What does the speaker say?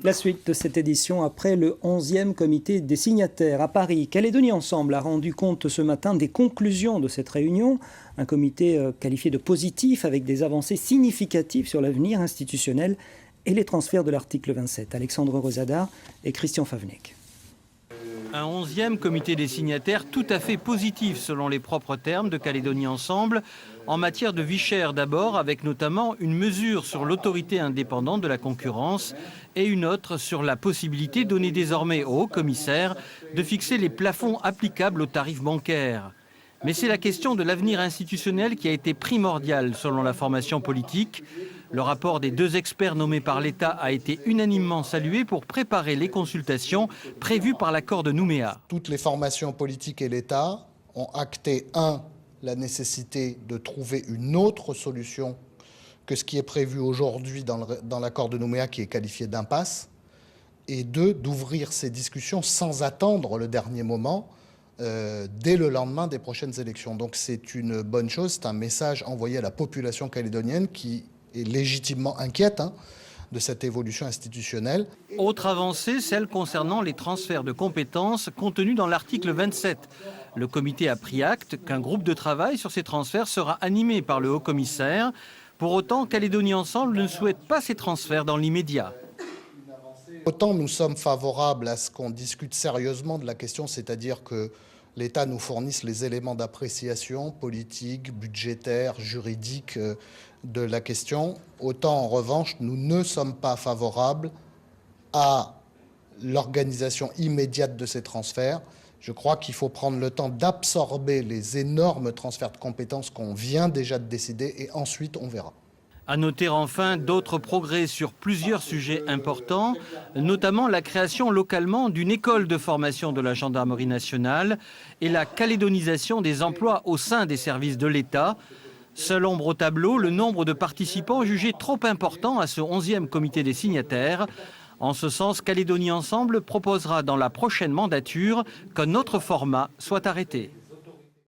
La suite de cette édition après le 11e comité des signataires à Paris. Calédonie Ensemble a rendu compte ce matin des conclusions de cette réunion. Un comité qualifié de positif avec des avancées significatives sur l'avenir institutionnel et les transferts de l'article 27. Alexandre Rosadar et Christian Favnek. Un 11e comité des signataires tout à fait positif selon les propres termes de Calédonie Ensemble, en matière de vie chère d'abord, avec notamment une mesure sur l'autorité indépendante de la concurrence et une autre sur la possibilité donnée désormais au haut-commissaire de fixer les plafonds applicables aux tarifs bancaires. Mais c'est la question de l'avenir institutionnel qui a été primordiale selon la formation politique. Le rapport des 2 experts nommés par l'État a été unanimement salué pour préparer les consultations prévues par l'accord de Nouméa. Toutes les formations politiques et l'État ont acté, la nécessité de trouver une autre solution que ce qui est prévu aujourd'hui dans l'accord de Nouméa qui est qualifié d'impasse, et 2, d'ouvrir ces discussions sans attendre le dernier moment, dès le lendemain des prochaines élections. Donc c'est une bonne chose, c'est un message envoyé à la population calédonienne qui est légitimement inquiète de cette évolution institutionnelle. Autre avancée, celle concernant les transferts de compétences contenus dans l'article 27. Le comité a pris acte qu'un groupe de travail sur ces transferts sera animé par le haut-commissaire. Pour autant, Calédonie Ensemble ne souhaite pas ces transferts dans l'immédiat. Autant nous sommes favorables à ce qu'on discute sérieusement de la question, c'est-à-dire que l'État nous fournisse les éléments d'appréciation politique, budgétaire, juridique de la question. Autant en revanche, nous ne sommes pas favorables à l'organisation immédiate de ces transferts. Je crois qu'il faut prendre le temps d'absorber les énormes transferts de compétences qu'on vient déjà de décider et ensuite on verra. À noter enfin d'autres progrès sur plusieurs sujets importants, notamment la création localement d'une école de formation de la gendarmerie nationale et la calédonisation des emplois au sein des services de l'État. Seul ombre au tableau, le nombre de participants jugé trop important à ce 11e comité des signataires. En ce sens, Calédonie Ensemble proposera dans la prochaine mandature qu'un autre format soit arrêté.